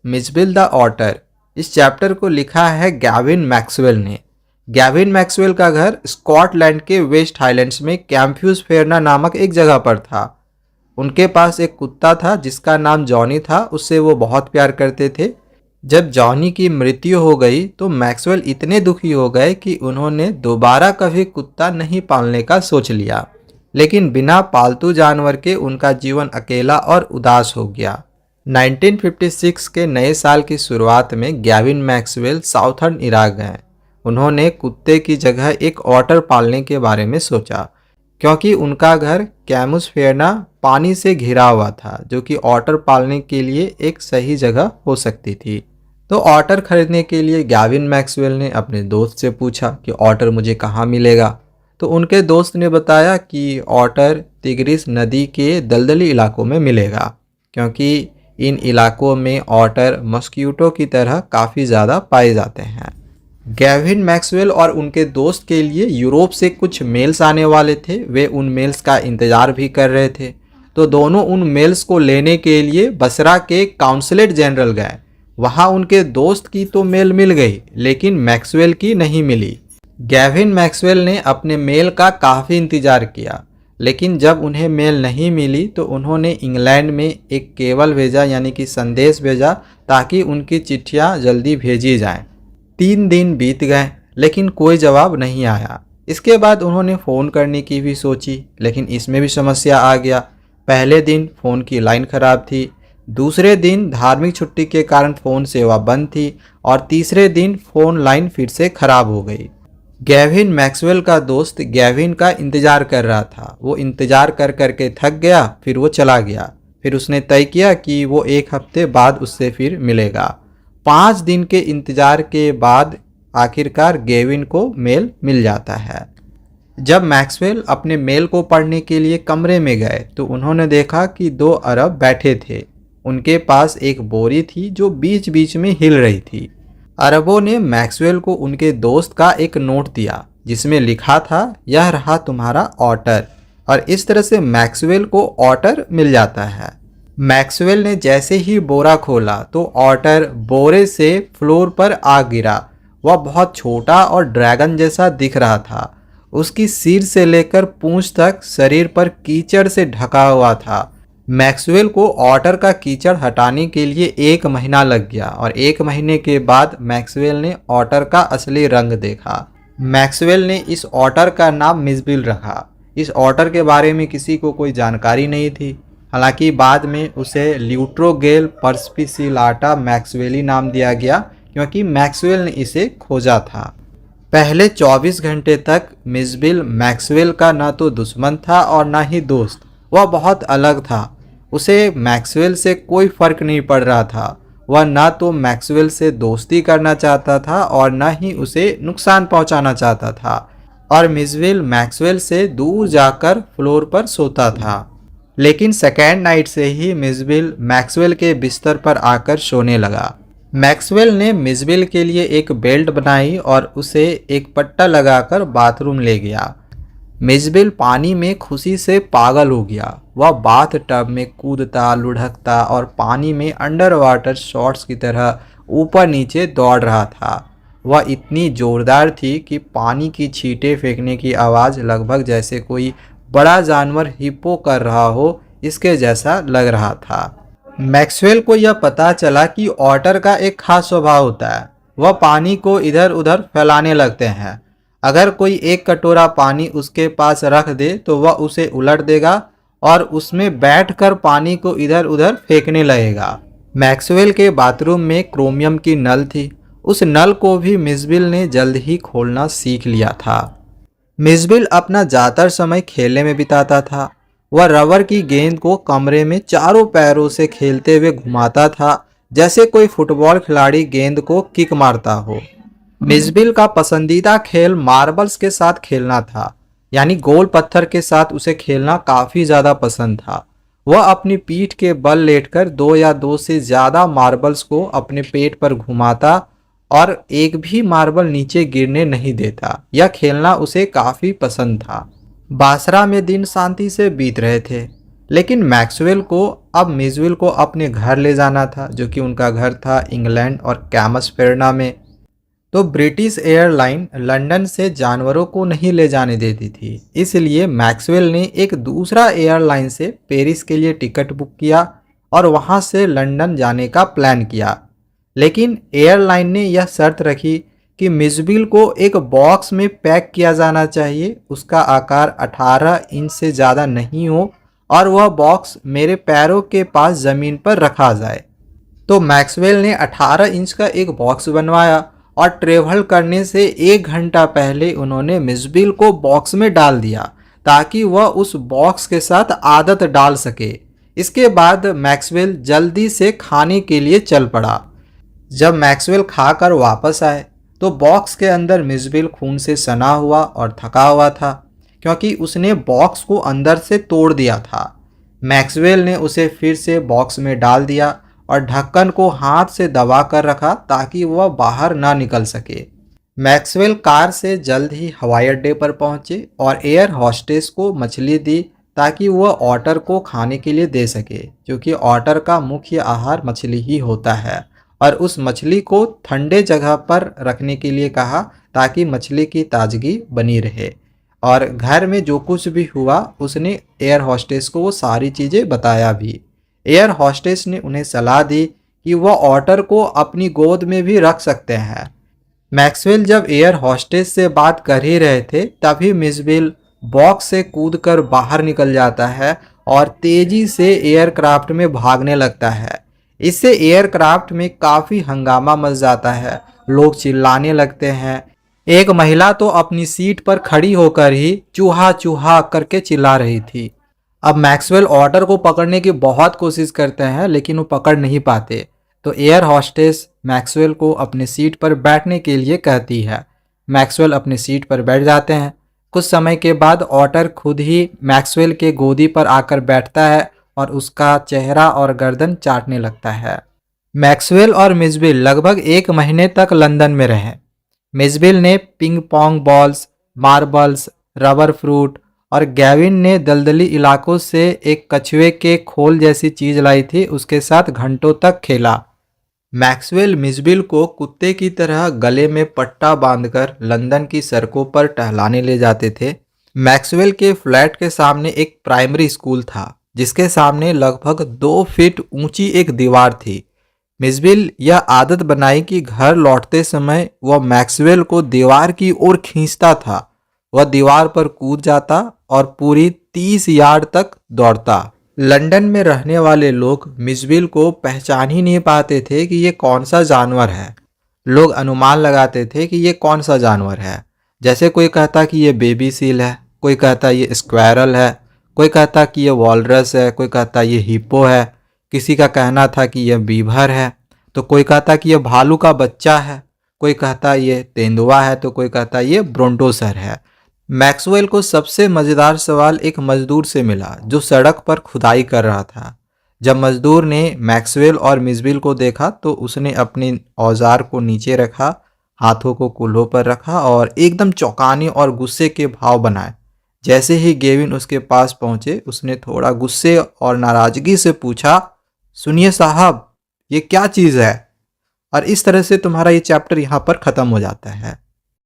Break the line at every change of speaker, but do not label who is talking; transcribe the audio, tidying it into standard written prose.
मिज़बिल the author. इस chapter को लिखा है गैविन मैक्सवेल ने। गैविन मैक्सवेल का घर स्कॉटलैंड के वेस्ट हाईलैंड्स में कैम्फ्यूज फेरना नामक एक जगह पर था। उनके पास एक कुत्ता था जिसका नाम जॉनी था। उससे वो बहुत प्यार करते थे। जब जॉनी की मृत्यु हो गई तो मैक्सवेल इतने दुखी हो गए कि उन्होंने दोबारा कभी कुत्ता नहीं पालने का सोच लिया। लेकिन बिना पालतू जानवर के उनका जीवन अकेला और उदास हो गया। 1956 के नए साल की शुरुआत में गैविन मैक्सवेल साउथर्न इराक गए। उन्होंने कुत्ते की जगह एक ऑटर पालने के बारे में सोचा, क्योंकि उनका घर कैमुस फेरना पानी से घिरा हुआ था, जो कि ऑटर पालने के लिए एक सही जगह हो सकती थी। तो ऑटर खरीदने के लिए गैविन मैक्सवेल ने अपने दोस्त से पूछा कि ऑटर मुझे कहाँ मिलेगा। तो उनके दोस्त ने बताया कि ऑटर तिग्रिस नदी के दलदली इलाकों में मिलेगा, क्योंकि इन इलाकों में ऑटर मस्क्यूटो की तरह काफ़ी ज़्यादा पाए जाते हैं। गैविन मैक्सवेल और उनके दोस्त के लिए यूरोप से कुछ मेल्स आने वाले थे। वे उन मेल्स का इंतज़ार भी कर रहे थे। तो दोनों उन मेल्स को लेने के लिए बसरा के काउंसलेट जनरल गए। वहाँ उनके दोस्त की तो मेल मिल गई, लेकिन मैक्सवेल की नहीं मिली। गैविन मैक्सवेल ने अपने मेल का काफ़ी इंतज़ार किया, लेकिन जब उन्हें मेल नहीं मिली तो उन्होंने इंग्लैंड में एक केबल भेजा, यानी कि संदेश भेजा, ताकि उनकी चिट्ठियाँ जल्दी भेजी जाएं। 3 दिन बीत गए, लेकिन कोई जवाब नहीं आया। इसके बाद उन्होंने फ़ोन करने की भी सोची, लेकिन इसमें भी समस्या आ गया। पहले दिन फ़ोन की लाइन ख़राब थी, दूसरे दिन धार्मिक छुट्टी के कारण फ़ोन सेवा बंद थी, और तीसरे दिन फ़ोन लाइन फिर से ख़राब हो गई। गैविन मैक्सवेल का दोस्त गैविन का इंतज़ार कर रहा था। वो इंतज़ार कर करके थक गया, फिर वो चला गया। फिर उसने तय किया कि वो 1 हफ्ते बाद उससे फिर मिलेगा। 5 दिन के इंतज़ार के बाद आखिरकार गैविन को मेल मिल जाता है। जब मैक्सवेल अपने मेल को पढ़ने के लिए कमरे में गए तो उन्होंने देखा कि 2 अरब बैठे थे। उनके पास एक बोरी थी जो बीच बीच में हिल रही थी। अरबों ने मैक्सवेल को उनके दोस्त का एक नोट दिया, जिसमें लिखा था, यह रहा तुम्हारा ऑटर। और इस तरह से मैक्सवेल को ऑटर मिल जाता है। मैक्सवेल ने जैसे ही बोरा खोला तो ऑटर बोरे से फ्लोर पर आ गिरा। वह बहुत छोटा और ड्रैगन जैसा दिख रहा था। उसकी सिर से लेकर पूंछ तक शरीर पर कीचड़ से ढका हुआ था। मैक्सवेल को ऑटर का कीचड़ हटाने के लिए 1 महीना लग गया, और 1 महीने के बाद मैक्सवेल ने ऑटर का असली रंग देखा। मैक्सवेल ने इस ऑटर का नाम मिज़बिल रखा। इस ऑटर के बारे में किसी को कोई जानकारी नहीं थी। हालांकि बाद में उसे ल्यूट्रोगेल पर्स्पिसिलाटा मैक्सवेली नाम दिया गया, क्योंकि मैक्सवेल ने इसे खोजा था। पहले 24 घंटे तक मिज़बिल मैक्सवेल का ना तो दुश्मन था और ना ही दोस्त। वह बहुत अलग था। उसे मैक्सवेल से कोई फ़र्क नहीं पड़ रहा था। वह ना तो मैक्सवेल से दोस्ती करना चाहता था और ना ही उसे नुकसान पहुंचाना चाहता था। और मिज़बिल मैक्सवेल से दूर जाकर फ्लोर पर सोता था। लेकिन सेकेंड नाइट से ही मिज़बिल मैक्सवेल के बिस्तर पर आकर सोने लगा। मैक्सवेल ने मिज़बिल के लिए एक बेल्ट बनाई और उसे एक पट्टा लगाकर बाथरूम ले गया। मिज़बिल पानी में खुशी से पागल हो गया। वह बाथ टब में कूदता, लुढ़कता और पानी में अंडर वाटर शॉट्स की तरह ऊपर नीचे दौड़ रहा था। वह इतनी ज़ोरदार थी कि पानी की छींटे फेंकने की आवाज़ लगभग जैसे कोई बड़ा जानवर हिप्पो कर रहा हो, इसके जैसा लग रहा था। मैक्सवेल को यह पता चला कि ऑटर का एक खास स्वभाव होता है। वह पानी को इधर उधर फैलाने लगते हैं। अगर कोई एक कटोरा पानी उसके पास रख दे तो वह उसे उलट देगा और उसमें बैठकर पानी को इधर उधर फेंकने लगेगा। मैक्सवेल के बाथरूम में क्रोमियम की नल थी। उस नल को भी मिज़बिल ने जल्द ही खोलना सीख लिया था। मिज़बिल अपना ज़्यादातर समय खेलने में बिताता था। वह रबर की गेंद को कमरे में चारों पैरों से खेलते हुए घुमाता था, जैसे कोई फुटबॉल खिलाड़ी गेंद को किक मारता हो। मिज़बिल का पसंदीदा खेल मार्बल्स के साथ खेलना था, यानी गोल पत्थर के साथ उसे खेलना काफ़ी ज़्यादा पसंद था। वह अपनी पीठ के बल लेटकर 2 या 2 से ज़्यादा मार्बल्स को अपने पेट पर घुमाता और एक भी मार्बल नीचे गिरने नहीं देता। यह खेलना उसे काफ़ी पसंद था। बासरा में दिन शांति से बीत रहे थे। लेकिन मैक्सवेल को अब मिसविल को अपने घर ले जाना था, जो कि उनका घर था इंग्लैंड और कैमसफेरना में। तो ब्रिटिश एयरलाइन लंदन से जानवरों को नहीं ले जाने देती थी, इसलिए मैक्सवेल ने एक दूसरा एयरलाइन से पेरिस के लिए टिकट बुक किया और वहां से लंदन जाने का प्लान किया। लेकिन एयरलाइन ने यह शर्त रखी कि मिसबिल को एक बॉक्स में पैक किया जाना चाहिए, उसका आकार 18 इंच से ज़्यादा नहीं हो और वह बॉक्स मेरे पैरों के पास ज़मीन पर रखा जाए। तो मैक्सवेल ने 18 इंच का एक बॉक्स बनवाया और ट्रेवल करने से 1 घंटा पहले उन्होंने मिसबिल को बॉक्स में डाल दिया ताकि वह उस बॉक्स के साथ आदत डाल सके। इसके बाद मैक्सवेल जल्दी से खाने के लिए चल पड़ा। जब मैक्सवेल खाकर वापस आए तो बॉक्स के अंदर मिसबिल खून से सना हुआ और थका हुआ था, क्योंकि उसने बॉक्स को अंदर से तोड़ दिया था। मैक्सवेल ने उसे फिर से बॉक्स में डाल दिया और ढक्कन को हाथ से दबा कर रखा ताकि वह बाहर ना निकल सके। मैक्सवेल कार से जल्द ही हवाई अड्डे पर पहुंचे और एयर हॉस्टेस को मछली दी ताकि वह ऑटर को खाने के लिए दे सके, क्योंकि ऑटर का मुख्य आहार मछली ही होता है। और उस मछली को ठंडे जगह पर रखने के लिए कहा ताकि मछली की ताजगी बनी रहे। और घर में जो कुछ भी हुआ उसने एयर हॉस्टेस को वो सारी चीज़ें बताया भी। एयर हॉस्टेस ने उन्हें सलाह दी कि वह ऑटर को अपनी गोद में भी रख सकते हैं। मैक्सवेल जब एयर हॉस्टेस से बात कर ही रहे थे तभी मिसबिल बॉक्स से कूदकर बाहर निकल जाता है और तेजी से एयरक्राफ्ट में भागने लगता है। इससे एयरक्राफ्ट में काफ़ी हंगामा मच जाता है, लोग चिल्लाने लगते हैं। एक महिला तो अपनी सीट पर खड़ी होकर ही चूहा चूहा करके चिल्ला रही थी। अब मैक्सवेल ऑटर को पकड़ने की बहुत कोशिश करते हैं लेकिन वो पकड़ नहीं पाते। तो एयर हॉस्टेस मैक्सवेल को अपनी सीट पर बैठने के लिए कहती है। मैक्सवेल अपनी सीट पर बैठ जाते हैं। कुछ समय के बाद ऑटर खुद ही मैक्सवेल के गोदी पर आकर बैठता है और उसका चेहरा और गर्दन चाटने लगता है। मैक्सवेल और मिसबिल लगभग 1 महीने तक लंदन में रहे। मिसबिल ने ping pong balls, marbles, rubber fruit और गैविन ने दलदली इलाकों से एक कछुए के खोल जैसी चीज लाई थी, उसके साथ घंटों तक खेला। मैक्सवेल मिसबिल को कुत्ते की तरह गले में पट्टा बांधकर लंदन की सड़कों पर टहलाने ले जाते थे। मैक्सवेल के फ्लैट के सामने एक प्राइमरी स्कूल था जिसके सामने लगभग 2 फीट ऊंची एक दीवार थी। मिसबिल यह आदत बनाई कि घर लौटते समय वह मैक्सवेल को दीवार की ओर खींचता था। वह दीवार पर कूद जाता और पूरी 30 यार्ड तक दौड़ता। लंदन में रहने वाले लोग मिसबिल को पहचान ही नहीं पाते थे कि ये कौन सा जानवर है। लोग अनुमान लगाते थे कि ये कौन सा जानवर है। जैसे कोई कहता कि ये बेबी सील है, कोई कहता ये स्क्वैरल है, कोई कहता कि ये वॉलरस है, कोई कहता ये हिप्पो है, किसी का कहना था कि यह बीभर है, तो कोई कहता कि यह भालू का बच्चा है, कोई कहता ये तेंदुआ है, तो कोई कहता ये ब्रोंटोसर है। मैक्सवेल को सबसे मज़ेदार सवाल एक मजदूर से मिला जो सड़क पर खुदाई कर रहा था। जब मजदूर ने मैक्सवेल और मिसबिल को देखा तो उसने अपने औजार को नीचे रखा, हाथों को कूल्हों पर रखा और एकदम चौंकाने और गुस्से के भाव बनाए। जैसे ही गेविन उसके पास पहुंचे उसने थोड़ा गुस्से और नाराजगी से पूछा, सुनिए साहब, ये क्या चीज़ है? और इस तरह से तुम्हारा ये चैप्टर यहाँ पर ख़त्म हो जाता है।